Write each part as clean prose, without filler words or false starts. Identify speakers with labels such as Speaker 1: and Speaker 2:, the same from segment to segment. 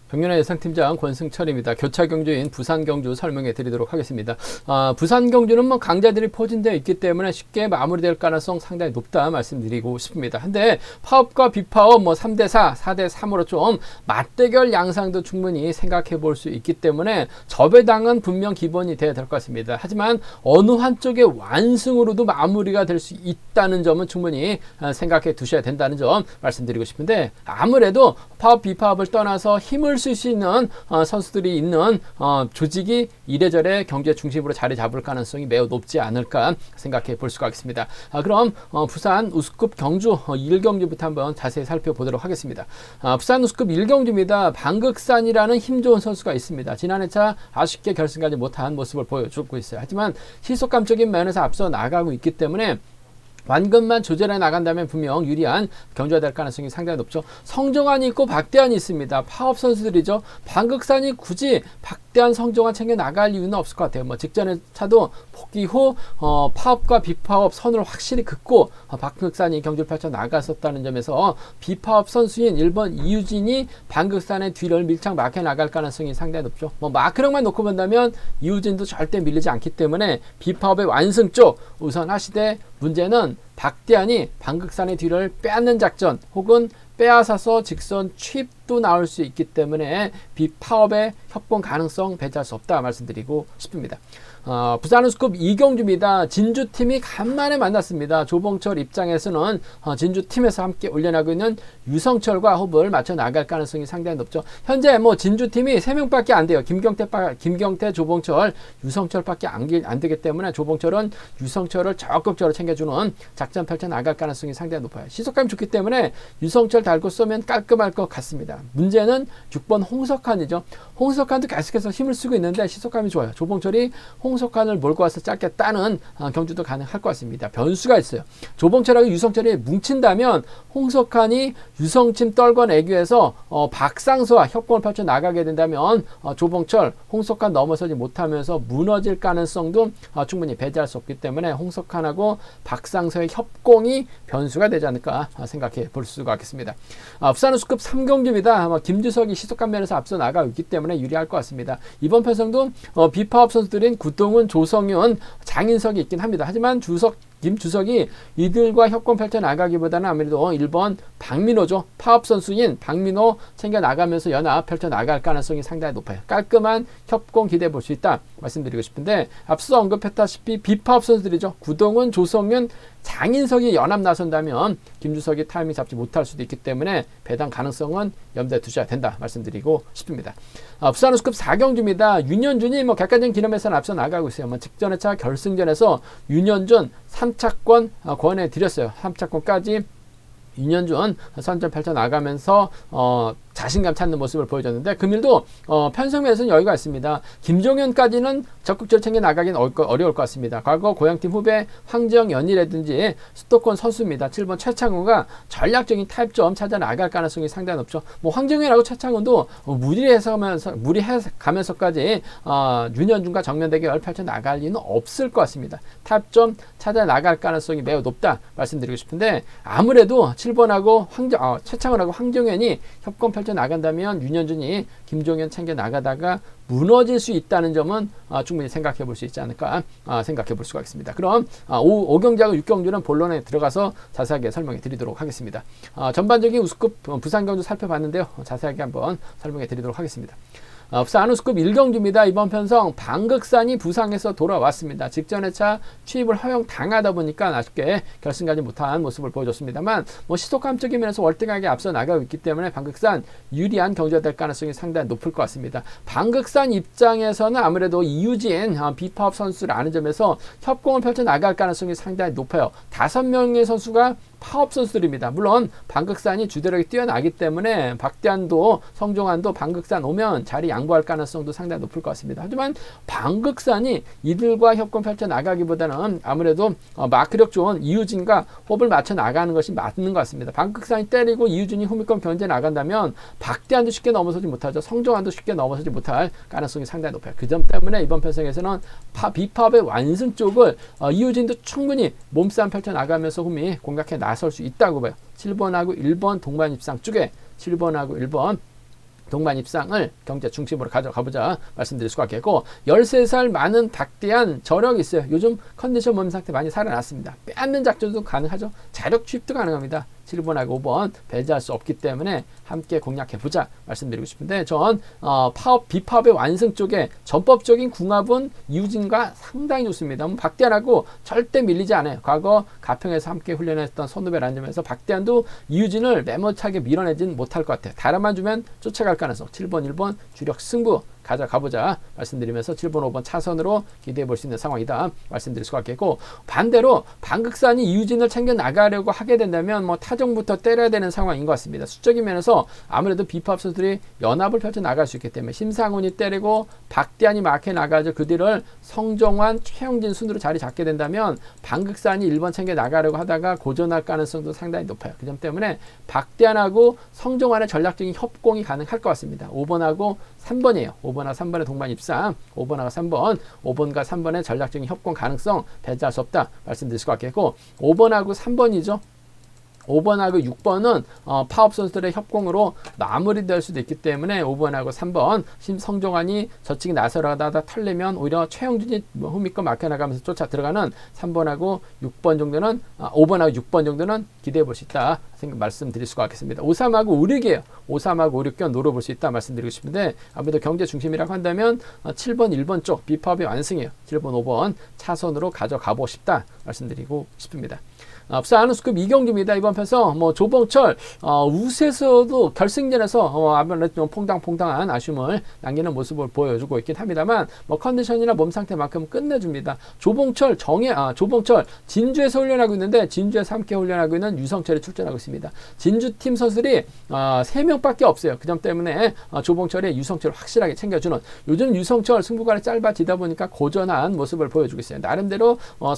Speaker 1: 경륜의 예상팀장 권승철입니다. 교차 경주인 부산 경주 설명해 드리도록 하겠습니다. 부산 경주는 뭐 강자들이 포진되어 있기 때문에 쉽게 마무리될 가능성 상당히 높다 말씀드리고 싶습니다. 한데 파업과 비파업 뭐 3대4, 4대3으로 좀 맞대결 양상도 충분히 생각해 볼 수 있기 때문에 저배당은 분명 기본이 돼야 될 것 같습니다. 하지만 어느 한쪽의 완승으로도 마무리가 될 수 있다는 점은 충분히 생각해 두셔야 된다는 점 말씀드리고 싶은데, 아무래도 파업, 비파업을 떠나서 힘을 쓸 수 있는 선수들이 있는 조직이 이래저래 경제 중심으로 자리 잡을 가능성이 매우 높지 않을까 생각해 볼 수가 있습니다. 그럼 부산 우수급 경주 1경주부터 한번 자세히 살펴보도록 하겠습니다. 부산 우수급 1경주입니다. 방극산이라는 힘 좋은 선수가 있습니다. 지난해차 아쉽게 결승까지 못한 모습을 보여주고 있어요. 하지만 시속감적인 면에서 앞서 나가고 있기 때문에 완급만 조절해 나간다면 분명 유리한 경주가 될 가능성이 상당히 높죠. 성정환이 있고 박대환이 있습니다. 파업 선수들이죠. 방극산이 굳이 박대환, 성정환 챙겨 나갈 이유는 없을 것 같아요. 뭐 직전에 차도 복귀 후 파업과 비파업 선을 확실히 긋고 방극산이 경주를 펼쳐 나갔었다는 점에서 비파업 선수인 1번 이유진이 방극산의 뒤를 밀착 막혀 나갈 가능성이 상당히 높죠. 뭐 마크력만 놓고 본다면 이유진도 절대 밀리지 않기 때문에 비파업의 완승 쪽 우선 하시되, 문제는 박대환이 방극산의 뒤를 빼앗는 작전 혹은 빼앗아서 직선 취입도 나올 수 있기 때문에 비파업의 협공 가능성 배제할 수 없다 말씀드리고 싶습니다. 부산 우수급 2경주입니다. 진주팀이 간만에 만났습니다. 조봉철 입장에서는 진주팀에서 함께 올려나가고 있는 유성철과 호흡을 맞춰 나갈 가능성이 상당히 높죠. 현재 뭐 진주팀이 3명밖에 안 돼요. 김경태, 조봉철, 유성철밖에 안 되기 때문에 조봉철은 유성철을 적극적으로 챙겨주는 작전 펼쳐 나갈 가능성이 상당히 높아요. 시속감이 좋기 때문에 유성철 달고 쏘면 깔끔할 것 같습니다. 문제는 6번 홍석환이죠. 홍석환도 계속해서 힘을 쓰고 있는데 시속감이 좋아요. 조봉철이 홍석환을 몰고 와서 짧겠다는 경주도 가능할 것 같습니다. 변수가 있어요. 조봉철하고 유성철이 뭉친다면 홍석환이 유성침 떨궈내기 위해서 박상서와 협공을 펼쳐 나가게 된다면 조봉철, 홍석환 넘어서지 못하면서 무너질 가능성도 충분히 배제할 수 없기 때문에 홍석환하고 박상서의 협공이 변수가 되지 않을까 생각해 볼 수가 있겠습니다. 부산 우수급 3경주입니다. 김주석이 시속감 면에서 앞서 나가고 있기 때문에 유리할 것 같습니다. 이번 편성도 비파업 선수들인 구동훈, 조성윤, 장인석이 있긴 합니다. 하지만 김주석이 이들과 협공 펼쳐 나가기보다는 아무래도 1번 박민호죠. 파업 선수인 박민호 챙겨 나가면서 연합 펼쳐 나갈 가능성이 상당히 높아요. 깔끔한 협공 기대해 볼 수 있다 말씀드리고 싶은데, 앞서 언급했다시피 비파업 선수들이죠. 구동훈, 조성윤, 장인석이 연합 나선다면 김주석이 타이밍 잡지 못할 수도 있기 때문에 배당 가능성은 염두에 두셔야 된다 말씀드리고 싶습니다. 부산 우수급 4경주입니다. 윤현준이 뭐 객관적인 기념에서는 앞서 나가고 있어요. 뭐 직전의 차 결승전에서 윤현준 3차권 권해 드렸어요. 3차권까지 윤현준 선전 펼쳐 나가면서 자신감 찾는 모습을 보여줬는데, 금일도 편성면에서는 여유가 있습니다. 김종현까지는 적극적으로 챙겨 나가기는 어려울 것 같습니다. 과거 고향팀 후배 황정연이라든지 수도권 선수입니다. 7번 최창훈가 전략적인 타입점 찾아 나갈 가능성이 상당히 높죠. 뭐 황정연하고 최창훈도 무리해가면서까지 윤현준과 정면 대결 펼쳐 나갈 리는 없을 것 같습니다. 타입점 찾아 나갈 가능성이 매우 높다 말씀드리고 싶은데, 아무래도 7번하고 최창훈하고 황정연이 협공 펼쳐 나간다면 윤현준이 김종현 챙겨 나가다가 무너질 수 있다는 점은 충분히 생각해 볼 수 있지 않을까 생각해 볼 수가 있습니다. 그럼 5경주하고 6경주는 본론에 들어가서 자세하게 설명해 드리도록 하겠습니다. 전반적인 우수급 부산 경주 살펴봤는데요. 자세하게 한번 설명해 드리도록 하겠습니다. 부산 우수급 1경주입니다. 이번 편성 방극산이 부상에서 돌아왔습니다. 직전의 차 취입을 허용당하다 보니까 아쉽게 결승까지 못한 모습을 보여줬습니다만, 뭐 시속감적인 면에서 월등하게 앞서 나가고 있기 때문에 방극산 유리한 경주가 될 가능성이 상당히 높을 것 같습니다. 방극산 입장에서는 아무래도 이유진 비파업 선수라는 점에서 협공을 펼쳐 나갈 가능성이 상당히 높아요. 5명의 선수가 파업 선수들입니다. 물론 방극산이 주대력이 뛰어나기 때문에 박대환도 성종환도 방극산 오면 자리 양보할 가능성도 상당히 높을 것 같습니다. 하지만 방극산이 이들과 협공 펼쳐 나가기보다는 아무래도 마크력 좋은 이유진과 호흡을 맞춰 나가는 것이 맞는 것 같습니다. 방극산이 때리고 이유진이 후미권 견제 나간다면 박대환도 쉽게 넘어서지 못하죠. 성종환도 쉽게 넘어서지 못할 가능성이 상당히 높아요. 그 점 때문에 이번 편성에서는 비파업의 완승 쪽을 이유진도 충분히 몸싸움 펼쳐 나가면서 후미 공략해 나설 수 있다고 봐요. 7번하고 1번 동반 입상 쪽에 7번하고 1번 동반 입상을 경제 중심으로 가져가보자 말씀드릴 수가 있겠고, 13살 많은 박대한 저력이 있어요. 요즘 컨디션 몸 상태 많이 살아났습니다. 빼앗는 작전도 가능하죠. 자력 취입도 가능합니다. 7번하고 5번 배제할 수 없기 때문에 함께 공략해보자 말씀드리고 싶은데, 전 파업, 비파업의 완승 쪽에 전법적인 궁합은 이우진과 상당히 좋습니다. 박대한하고 절대 밀리지 않아요. 과거 가평에서 함께 훈련했던 선후배라는 점에서 박대한도 이우진을 매몰차게 밀어내진 못할 것 같아요. 달아만 주면 쫓아갈 가능성. 7번, 1번 주력 승부 가져가보자 말씀드리면서 7번, 5번 차선으로 기대해 볼 수 있는 상황이다 말씀드릴 수가 있겠고, 반대로 방극산이 이우진을 챙겨 나가려고 하게 된다면 뭐 타정부터 때려야 되는 상황인 것 같습니다. 수적인 면에서 아무래도 비파업 선수들이 연합을 펼쳐 나갈 수 있기 때문에 심상훈이 때리고 박대한이 막해 나가죠. 그 뒤를 성정환, 최영진 순으로 자리 잡게 된다면 방극산이 1번 챙겨 나가려고 하다가 고전할 가능성도 상당히 높아요. 그 점 때문에 박대한하고 성정환의 전략적인 협공이 가능할 것 같습니다. 5번하고 3번이에요. 5번하고 3번의 동반 입상, 5번하고 3번, 5번과 3번의 전략적인 협공 가능성 배제할 수 없다 말씀드릴 수가 있겠고, 5번하고 3번이죠. 5번하고 6번은 파업 선수들의 협공으로 마무리될 수도 있기 때문에 5번하고 3번 심성종환이 저측이 나서려다가 털리면 오히려 최영준이 후미권 막혀나가면서 쫓아 들어가는 3번하고 6번 정도는 5번하고 6번 정도는 기대해 볼 수 있다 말씀드릴 수가 있겠습니다. 53하고 56이에요. 53하고 56견 노려볼 수 있다 말씀드리고 싶은데, 아무래도 경제 중심이라고 한다면 7번, 1번 쪽 비파업의 완승이에요. 7번, 5번 차선으로 가져가고 싶다 말씀드리고 싶습니다. 부산우스컵 이경주입니다. 이번 편에서 뭐 조봉철 우세에서도 결승전에서 아무래도 좀 퐁당퐁당한 아쉬움을 남기는 모습을 보여주고 있긴 합니다만, 뭐 컨디션이나 몸 상태만큼 끝내줍니다. 조봉철 진주에서 훈련하고 있는데, 진주에서 함께 훈련하고 있는 유성철이 출전하고 있습니다. 진주팀 선수들이 3명밖에 없어요. 그 점 때문에 조봉철이 유성철을 확실하게 챙겨주는, 요즘 유성철 승부관이 짧아지다 보니까 고전한 모습을 보여주고 있어요. 나름대로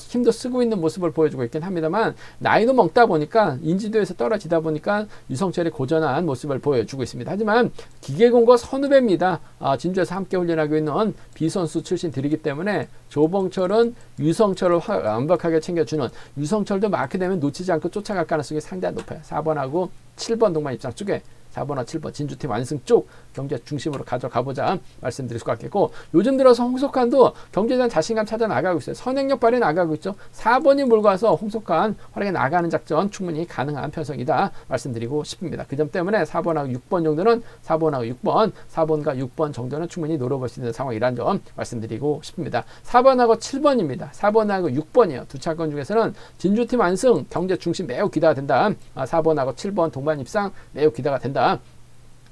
Speaker 1: 힘도 쓰고 있는 모습을 보여주고 있긴 합니다만, 나이도 먹다 보니까 인지도에서 떨어지다 보니까 유성철이 고전한 모습을 보여주고 있습니다. 하지만 기계공고 선후배입니다. 진주에서 함께 훈련하고 있는 B선수 출신들이기 때문에 조봉철은 유성철을 완벽하게 챙겨주는, 유성철도 마크 되면 놓치지 않고 쫓아갈 가능성이 상당히 높아요. 4번하고 7번 동반 입장 쪽에 4번과 7번 진주팀 완승 쪽 경제 중심으로 가져가보자 말씀드릴 수가 있겠고, 요즘 들어서 홍석환도 경제에 대한 자신감 찾아 나가고 있어요. 선행력 발휘 나가고 있죠. 4번이 몰고 와서 홍석환 활약에 나가는 작전 충분히 가능한 편성이다 말씀드리고 싶습니다. 그 점 때문에 4번하고 6번 정도는 4번하고 6번, 4번과 6번 정도는 충분히 노려볼 수 있는 상황이라는 점 말씀드리고 싶습니다. 4번하고 7번입니다. 4번하고 6번이요. 두 차권 중에서는 진주팀 완승 경제 중심 매우 기대가 된다. 4번하고 7번 동반 입상 매우 기대가 된다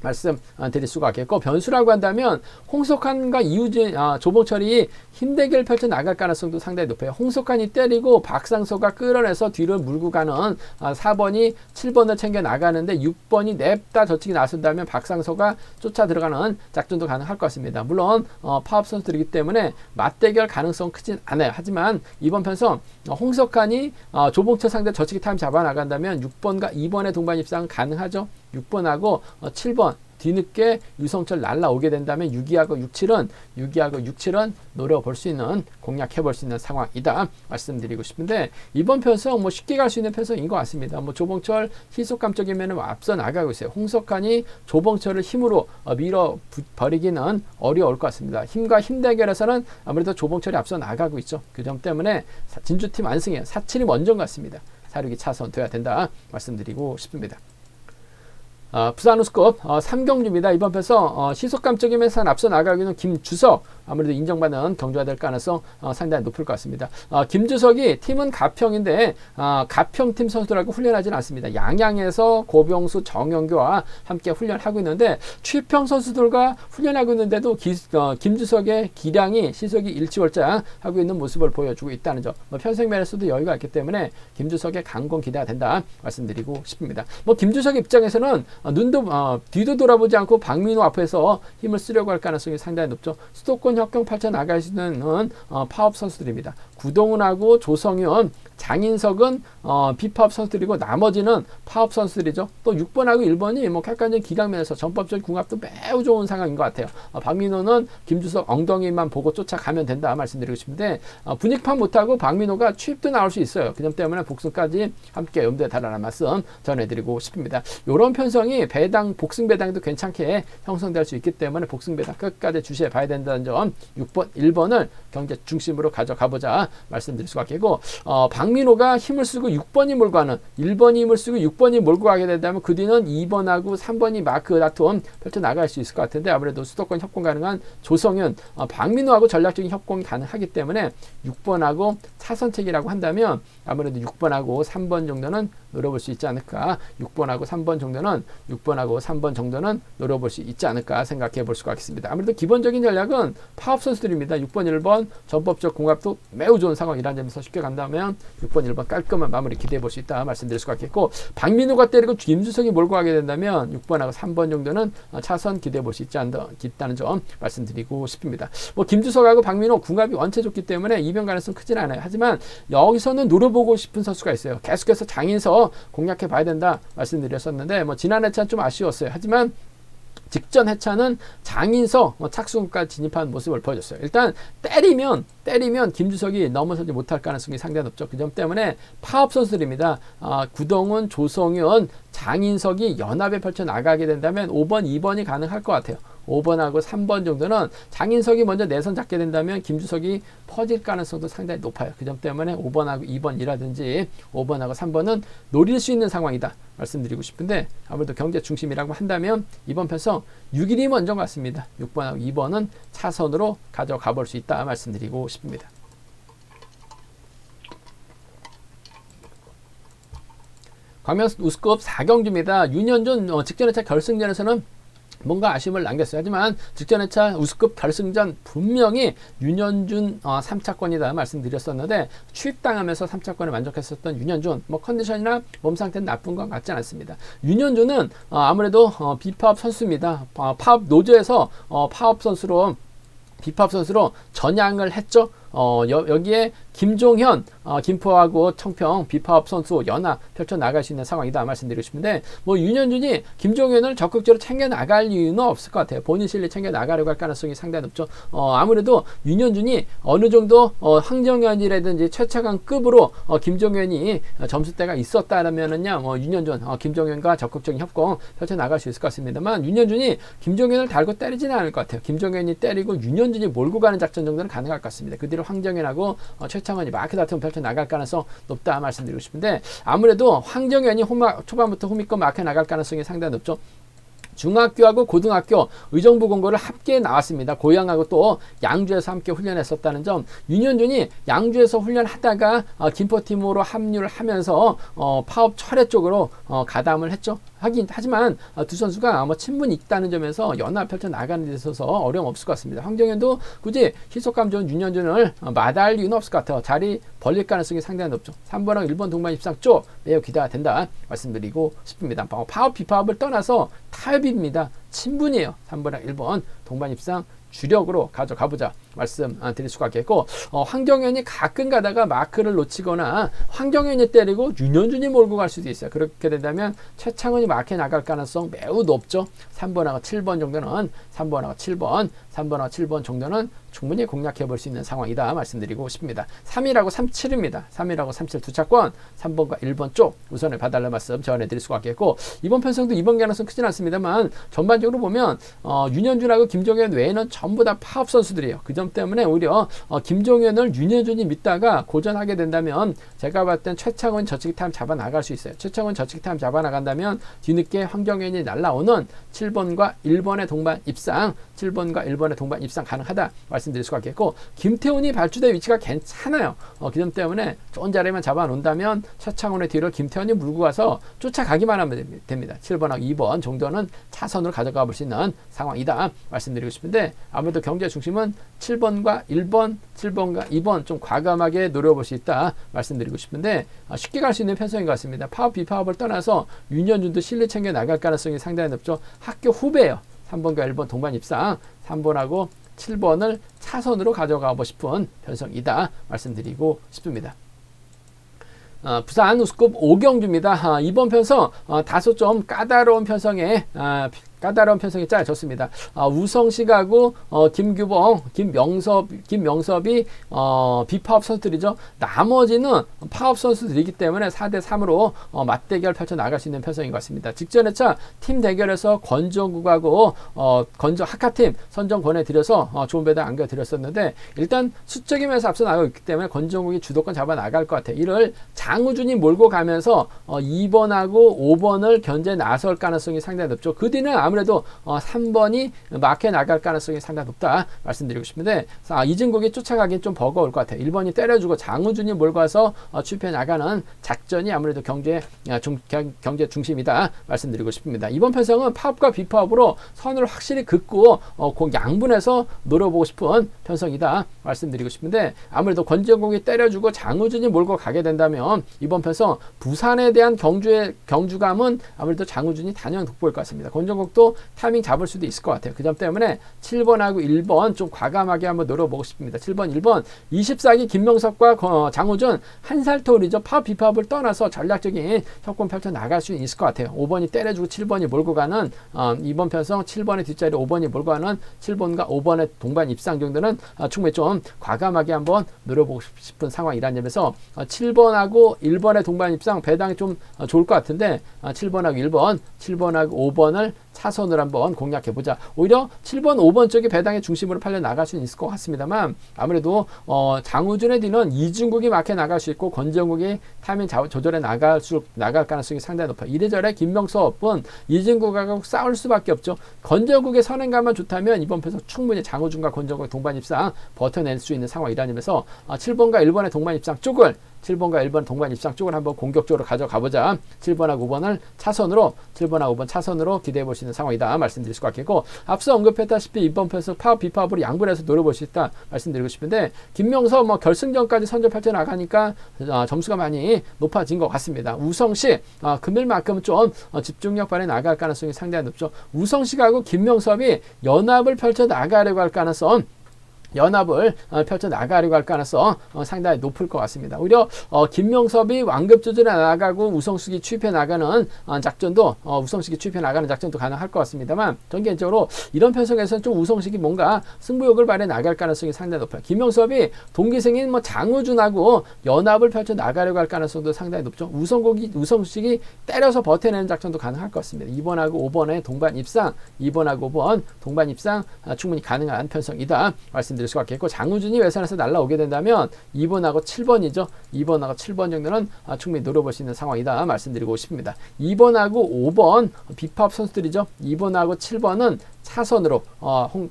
Speaker 1: 말씀 드릴 수가 있겠고, 변수라고 한다면 홍석환과 이우진, 조봉철이 힘대결 펼쳐 나갈 가능성도 상당히 높아요. 홍석환이 때리고 박상서가 끌어내서 뒤를 물고 가는 4번이 7번을 챙겨 나가는데, 6번이 냅다 저측이 나선다면 박상서가 쫓아 들어가는 작전도 가능할 것 같습니다. 물론 파업 선수들이기 때문에 맞대결 가능성 크진 않아요. 하지만 이번 편성 홍석환이 조봉철 상대 저측이 타임 잡아 나간다면 6번과 2번의 동반 입상은 가능하죠. 6번하고 7번 뒤늦게 유성철 날라오게 된다면 6위하고 67은 노려볼 수 있는, 공략해볼 수 있는 상황이다 말씀드리고 싶은데, 이번 편성 뭐 쉽게 갈 수 있는 편성인 것 같습니다. 뭐 조봉철 희속감적인 면은 앞서 나가고 있어요. 홍석환이 조봉철을 힘으로 밀어버리기는 어려울 것 같습니다. 힘과 힘 대결에서는 아무래도 조봉철이 앞서 나가고 있죠. 그 점 때문에 진주팀 완승이에요. 4-7이 먼저인 것 같습니다. 4-6이 차선 돼야 된다 말씀드리고 싶습니다. 부산우스컵 3경주입니다. 이번 편에서 시속감적인 면에서 앞서 나가고 있는 김주석, 아무래도 인정받는 경주가 될 가능성 상당히 높을 것 같습니다. 김주석이 팀은 가평인데 가평팀 선수들하고 훈련하지는 않습니다. 양양에서 고병수, 정영규와 함께 훈련하고 있는데, 취평 선수들과 훈련하고 있는데도 김주석의 기량이 시속이 일치월장하고 있는 모습을 보여주고 있다는 점, 편성면에서도 여유가 있기 때문에 김주석의 강공 기대가 된다 말씀드리고 싶습니다. 김주석 입장에서는 뒤도 돌아보지 않고 박민호 앞에서 힘을 쓰려고 할 가능성이 상당히 높죠. 수도권 협경 펼쳐 나갈 수 있는 파업 선수들입니다. 구동훈하고 조성현, 장인석은 비파업 선수들이고 나머지는 파업 선수들이죠. 또 6번하고 1번이 뭐 객관적인 기량면에서 전법적 궁합도 매우 좋은 상황인 것 같아요. 박민호는 김주석 엉덩이만 보고 쫓아가면 된다 말씀드리고 싶은데 분위기판 못하고 박민호가 취입도 나올 수 있어요. 그 점 때문에 복승까지 함께 염두에 달아라 말씀 전해드리고 싶습니다. 이런 편성이 복승 배당도 괜찮게 형성될 수 있기 때문에 복승 배당 끝까지 주시해 봐야 된다는 점 6번, 1번을 경제 중심으로 가져가보자 말씀드릴 수가 있겠고 박민호가 힘을 쓰고 6번이 몰고 가는 1번이 힘을 쓰고 6번이 몰고 가게 된다면 그 뒤는 2번하고 3번이 마크 다툼 펼쳐나갈 수 있을 것 같은데 아무래도 수도권 협공 가능한 조성윤 박민호하고 전략적인 협공이 가능하기 때문에 6번하고 차선책이라고 한다면 아무래도 6번하고 3번 정도는 노려볼 수 있지 않을까. 6번하고 3번 정도는 노려볼 수 있지 않을까 생각해 볼 수가 있습니다. 아무래도 기본적인 전략은 파업 선수들입니다. 6번, 1번 전법적 공합도 매우 좋은 상황이라는 점에서 쉽게 간다면 6번, 1번 깔끔한 마무리 기대해 볼 수 있다 말씀드릴 수가 있겠고 박민호가 때리고 김주성이 몰고 가게 된다면 6번하고 3번 정도는 차선 기대해 볼 수 있다는 점 말씀드리고 싶습니다. 뭐 김주석하고 박민호 궁합이 원체 좋기 때문에 이변 가능성 크진 않아요. 하지만 여기서는 노려보고 싶은 선수가 있어요. 계속해서 장인석 공략해 봐야 된다 말씀드렸었는데 뭐 지난 회차는 좀 아쉬웠어요. 하지만 직전 회차는 장인석 착수까지 진입한 모습을 보여줬어요. 일단 때리면 김주석이 넘어서지 못할 가능성이 상당히 높죠. 그 점 때문에 파업 선수들입니다. 구동훈, 조성윤, 장인석이 연합에 펼쳐 나가게 된다면 5번, 2번이 가능할 것 같아요. 5번하고 3번 정도는 장인석이 먼저 내선 잡게 된다면 김주석이 퍼질 가능성도 상당히 높아요. 그 점 때문에 5번하고 2번이라든지 5번하고 3번은 노릴 수 있는 상황이다 말씀드리고 싶은데 아무래도 경제 중심이라고 한다면 이번 편성 6일이 먼저 같습니다. 6번하고 2번은 차선으로 가져가 볼 수 있다 말씀드리고 싶습니다. 광명 우스컵 4경주입니다. 윤현준 직전 회차 결승전에서는 뭔가 아쉬움을 남겼어요. 하지만 직전 회차 우스컵 결승전 분명히 윤현준 3차권이다 말씀드렸었는데 취입당하면서 3차권에 만족했었던 윤현준 컨디션이나 몸 상태는 나쁜 건 같지 않습니다. 윤현준은 아무래도 비파업 선수입니다. 파업 노조에서 파업 선수로 비파업 선수로 전향을 했죠. 여기에 김종현, 김포하고 청평 비파업 선수 연합 펼쳐나갈 수 있는 상황이다 말씀드리고 싶은데 윤현준이 김종현을 적극적으로 챙겨나갈 이유는 없을 것 같아요. 본인 실력 챙겨나가려고 할 가능성이 상당히 높죠. 아무래도 윤현준이 어느 정도 황정현이라든지 최차관급으로 김종현이 점수대가 있었다면은요 윤현준, 김종현과 적극적인 협공 펼쳐나갈 수 있을 것 같습니다만 윤현준이 김종현을 달고 때리지는 않을 것 같아요. 김종현이 때리고 윤현준이 몰고 가는 작전 정도는 가능할 것 같습니다. 그 뒤로 황정현하고 최창원이 마크 다툼 펼쳐 나갈 가능성 높다 말씀드리고 싶은데 아무래도 황정현이 초반부터 후미권 마크 나갈 가능성이 상당히 높죠. 중학교하고 고등학교 의정부 공고를 함께 나왔습니다. 고향하고 또 양주에서 함께 훈련했었다는 점. 윤현준이 양주에서 훈련하다가 김포팀으로 합류를 하면서 파업 철회 쪽으로 가담을 했죠. 하지만 두 선수가 친분이 있다는 점에서 연합 펼쳐 나가는 데 있어서 어려움 없을 것 같습니다. 황정현도 굳이 희속감 좋은 윤현준을 마다할 이유는 없을 것 같아요. 자리 벌릴 가능성이 상당히 높죠. 3번하고 1번 동반 입상 쪽 매우 기대가 된다 말씀드리고 싶습니다. 파업 비파업을 떠나서 타협입니다. 친분이에요. 3번하고 1번 동반 입상 주력으로 가져가보자 말씀 드릴 수가 있겠고 황정현이 가끔 가다가 마크를 놓치거나 황정현이 때리고 윤현준이 몰고 갈 수도 있어요. 그렇게 된다면 최창원이 마크에 나갈 가능성 매우 높죠. 3번하고 7번 정도는 3번하고 7번 정도는 충분히 공략해 볼 수 있는 상황이다 말씀드리고 싶습니다. 3위라고 37입니다. 3위라고 37 두 차권 3번과 1번 쪽 우선을 봐달라는 말씀 전해드릴 수가 있겠고 이번 편성도 이번 가능성 크진 않습니다만 전반적으로 보면 윤현준하고 김종현 외에는 전부 다 파업 선수들이에요. 그 점 때문에 오히려 김종현을 윤현준이 믿다가 고전하게 된다면 제가 봤을 땐 최창원 저측 타임 잡아 나갈 수 있어요. 최창원 저측 타임 잡아 나간다면 뒤늦게 황정현이 날라오는 7번과 1번의 동반 입상 7번과 1번의 동반 입상 가능하다 말씀드릴 수가 있겠고 김태훈이 발주대 위치가 괜찮아요. 그 점 때문에 좋은 자리만 잡아 놓는다면 최창원의 뒤를 김태훈이 물고 가서 쫓아가기만 하면 됩니다. 7번하고 2번 정도는 차선으로 가져가 볼 수 있는 상황이다 말씀드리고 싶은데 아무래도 경제 중심은 7번과 1번, 7번과 2번 좀 과감하게 노려볼 수 있다 말씀드리고 싶은데 쉽게 갈 수 있는 편성인 것 같습니다. 파업 비파업을 떠나서 윤현준도 실리 챙겨 나갈 가능성이 상당히 높죠. 학교 후배예요. 3번과 1번 동반 입상 3번하고 7번을 차선으로 가져가고 싶은 편성이다 말씀드리고 싶습니다. 부산 우스컵 5경주입니다. 이번 편성 다소 좀 까다로운 편성에 짜여졌습니다. 우성식하고 김규봉, 김명섭이 비파업 선수들이죠. 나머지는 파업 선수들이기 때문에 4대3으로 맞대결 펼쳐 나갈 수 있는 편성인 것 같습니다. 직전에 팀 대결에서 건정국하고 하카팀 선정 권해드려서 좋은 배당 안겨드렸었는데 일단 수적인 면에서 앞서 나가고 있기 때문에 건정국이 주도권 잡아 나갈 것 같아요. 이를 장우준이 몰고 가면서 2번하고 5번을 견제 나설 가능성이 상당히 높죠. 그 뒤는 아무래도 3번이 막혀 나갈 가능성이 상당히 높다 말씀드리고 싶은데 이진국이 쫓아가기 좀 버거울 것 같아요. 1번이 때려주고 장우준이 몰고 와서 취입해 나가는 작전이 아무래도 경제 중심이다 말씀드리고 싶습니다. 이번 편성은 파업과 비파업으로 선을 확실히 긋고 양분해서 노려보고 싶은 편성이다 말씀드리고 싶은데 아무래도 권재국이 때려주고 장우준이 몰고 가게 된다면 이번 편성 부산에 대한 경주감은 아무래도 장우준이 단연 돋보일 것 같습니다. 권정국도 타이밍 잡을 수도 있을 것 같아요. 그 점 때문에 7번하고 1번 좀 과감하게 한번 노려보고 싶습니다. 7번, 1번 24기 김명섭과 장우준 한 살 터울이죠. 파업 비파업을 떠나서 전략적인 협공 펼쳐 나갈 수 있을 것 같아요. 5번이 때려주고 7번이 몰고 가는 이번 편성 7번의 뒷자리 5번이 몰고 가는 7번과 5번의 동반 입상 정도는 충분히 좀 과감하게 한번 노려보고 싶은 상황이라는 점에서 7번하고 1번의 동반 입상 배당이 좀 좋을 것 같은데 7번하고 1번, 7번하고 5번을 차선으로 한번 공략해보자. 오히려 7번, 5번 쪽이 배당의 중심으로 팔려 나갈 수는 있을 것 같습니다만 아무래도 장우준의 뒤는 이중국이 막혀 나갈 수 있고 권정국이 타이밍 조절해 나갈 가능성이 상당히 높아요. 이래저래 김명섭은 이중국하고 싸울 수밖에 없죠. 권정국의 선행감만 좋다면 이번 편에서 충분히 장우준과 권정국의 동반 입상 버텨낼 수 있는 상황이라는 점에서 7번과 1번의 동반 입상 쪽을 7번과 1번 동반 입상 쪽을 한번 공격적으로 가져가보자. 7번하고 5번을 차선으로 7번하고 5번 차선으로 기대해 볼 수 있는 상황이다 말씀드릴 수 있겠고 앞서 언급했다시피 이번 편에서 파업 비파업으로 양분해서 노려볼 수 있다 말씀드리고 싶은데 김명섭 결승전까지 선전 펼쳐 나가니까 점수가 많이 높아진 것 같습니다. 우성식 금일만큼 좀 집중력 발휘 나갈 가능성이 상당히 높죠. 우성식하고 김명섭이 연합을 펼쳐 나가려고 할 가능성 연합을 펼쳐 나가려고 할 가능성 상당히 높을 것 같습니다. 오히려 김명섭이 완급 조절해 나가고 우성식이 취입해 나가는 작전도 가능할 것 같습니다만 전 개인적으로 이런 편성에서는 좀 우성식이 뭔가 승부욕을 발휘해 나갈 가능성이 상당히 높아요. 김명섭이 동기생인 장우준하고 연합을 펼쳐 나가려고 할 가능성도 상당히 높죠. 우성식이 때려서 버텨내는 작전도 가능할 것 같습니다. 2번하고 5번의 동반 입상 2번하고 5번 동반 입상 충분히 가능한 편성이다 말씀드릴 수가 있겠고 장우준이 외선에서 날라오게 된다면 2번하고 7번이죠. 2번하고 7번 정도는 충분히 노려볼 수 있는 상황이다 말씀드리고 싶습니다. 2번하고 5번 비파업 선수들이죠. 2번하고 7번은 차선으로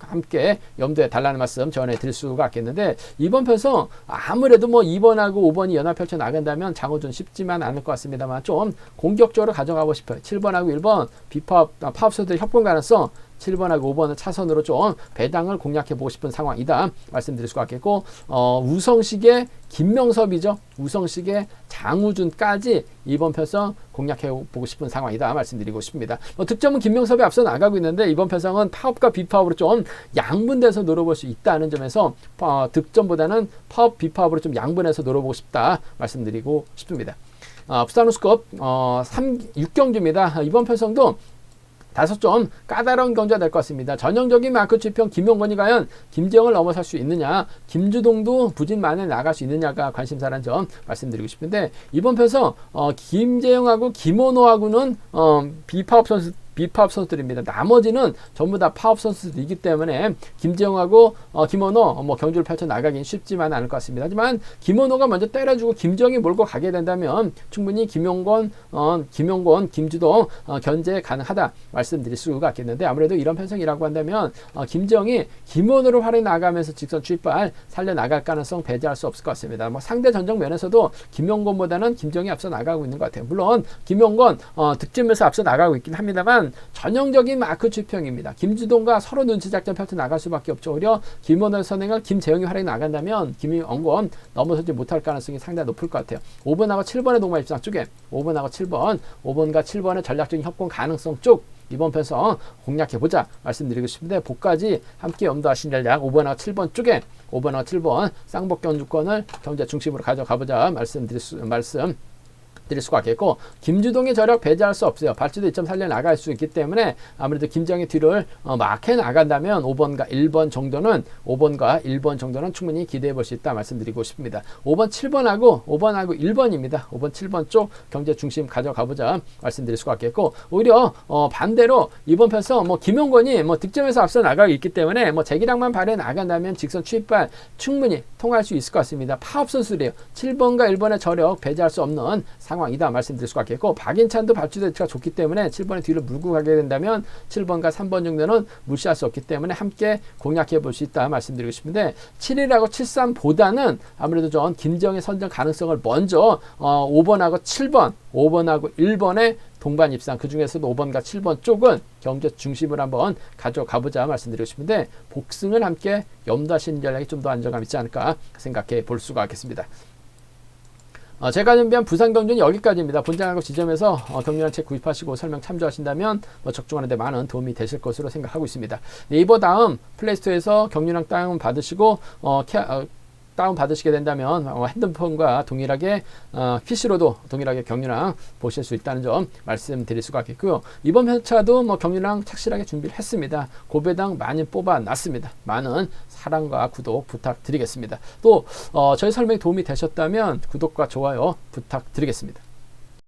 Speaker 1: 함께 염두에 달라는 말씀 전해드릴 수가 있겠는데 이번 편성 아무래도 2번하고 5번이 연합 펼쳐 나간다면 장우준 쉽지만 않을 것 같습니다만 좀 공격적으로 가져가고 싶어요. 7번하고 1번 파업 선수들 협공 가능성 7번하고 5번은 차선으로 좀 배당을 공략해보고 싶은 상황이다 말씀드릴 수가 있겠고 우성식의 김명섭이죠. 우성식의 장우준까지 이번 편성 공략해보고 싶은 상황이다 말씀드리고 싶습니다. 득점은 김명섭이 앞서 나가고 있는데 이번 편성은 파업과 비파업으로 좀 양분돼서 노려볼 수 있다는 점에서 득점보다는 파업 비파업으로 좀 양분해서 노려보고 싶다 말씀드리고 싶습니다. 부산 우스컵 6경주입니다. 이번 편성도 다소 좀 까다로운 경주가 될 것 같습니다. 전형적인 마크 지평 김용건이 과연 김재영을 넘어설 수 있느냐, 김주동도 부진만에 나갈 수 있느냐가 관심사라는 점 말씀드리고 싶은데 이번 편에서 김재영하고 김원호하고는 비파업 선수들입니다. 나머지는 전부 다 파업 선수들이기 때문에 김재영하고 김원호 경주를 펼쳐 나가긴 쉽지만 않을 것 같습니다. 하지만 김원호가 먼저 때려주고 김재영이 몰고 가게 된다면 충분히 김용건, 김주동 견제 가능하다 말씀드릴 수가 있겠는데 아무래도 이런 편성이라고 한다면 김재영이 김원호를 활용해 나가면서 직선 출발 살려나갈 가능성 배제할 수 없을 것 같습니다. 상대 전적 면에서도 김용건보다는 김재영이 앞서 나가고 있는 것 같아요. 물론 김용건 득점에서 앞서 나가고 있긴 합니다만 전형적인 마크 지평입니다. 김주동과 서로 눈치 작전 펼쳐 나갈 수밖에 없죠. 오히려 김원호 선행을 김재영이 활용해 나간다면 김용건 넘어서지 못할 가능성이 상당히 높을 것 같아요. 5번하고 7번의 동반 입상 쪽에 5번하고 7번, 5번과 7번의 전략적인 협공 가능성 쪽 이번 편성 공략해보자 말씀드리고 싶은데 복까지 함께 염두하신 전략 5번하고 7번 쪽에 5번하고 7번 쌍복 경주권을 경제 중심으로 가져가보자 말씀 드릴 수가 있겠고, 김주동의 저력 배제할 수 없어요. 발주도 2.4년 나갈 수 있기 때문에 아무래도 김정희 뒤를 막 해 나간다면 5번과 1번 정도는 충분히 기대해 볼 수 있다 말씀드리고 싶습니다. 5번, 7번하고 1번입니다. 5번, 7번 쪽 경제 중심 가져가 보자 말씀드릴 수가 있겠고, 오히려 반대로 이번 편서 김용건이 득점에서 앞서 나가고 있기 때문에 재기량만 발휘해 나간다면 직선 추입발 충분히 통할 수 있을 것 같습니다. 파업 선수래요. 7번과 1번의 저력 배제할 수 없는 상황이다 말씀드릴 수가 있겠고, 박인찬도 발주대치가 좋기 때문에 7번의 뒤를 물고 가게 된다면 7번과 3번 정도는 무시할 수 없기 때문에 함께 공략해 볼 수 있다 말씀드리고 싶은데, 7이라고 73보다는 아무래도 좀 김정희 선정 가능성을 먼저 5번하고 1번의 동반 입상, 그 중에서도 5번과 7번 쪽은 경제 중심을 한번 가져가 보자 말씀드리고 싶은데, 복승을 함께 염두하시는 전략이 좀 더 안정감 있지 않을까 생각해 볼 수가 있겠습니다. 제가 준비한 부산경주는 여기까지입니다. 본장하고 지점에서 경륜한 책 구입하시고 설명 참조하신다면 적중하는 데 많은 도움이 되실 것으로 생각하고 있습니다. 네이버 다음 플레이스토어에서 경륜한 다운 받으시고 다운 받으시게 된다면 핸드폰과 동일하게 PC로도 동일하게 경륜랑 보실 수 있다는 점 말씀드릴 수가 있겠고요. 이번 회차도 경륜랑 착실하게 준비를 했습니다. 고배당 많이 뽑아놨습니다. 많은 사랑과 구독 부탁드리겠습니다. 또 저희 설명이 도움이 되셨다면 구독과 좋아요 부탁드리겠습니다.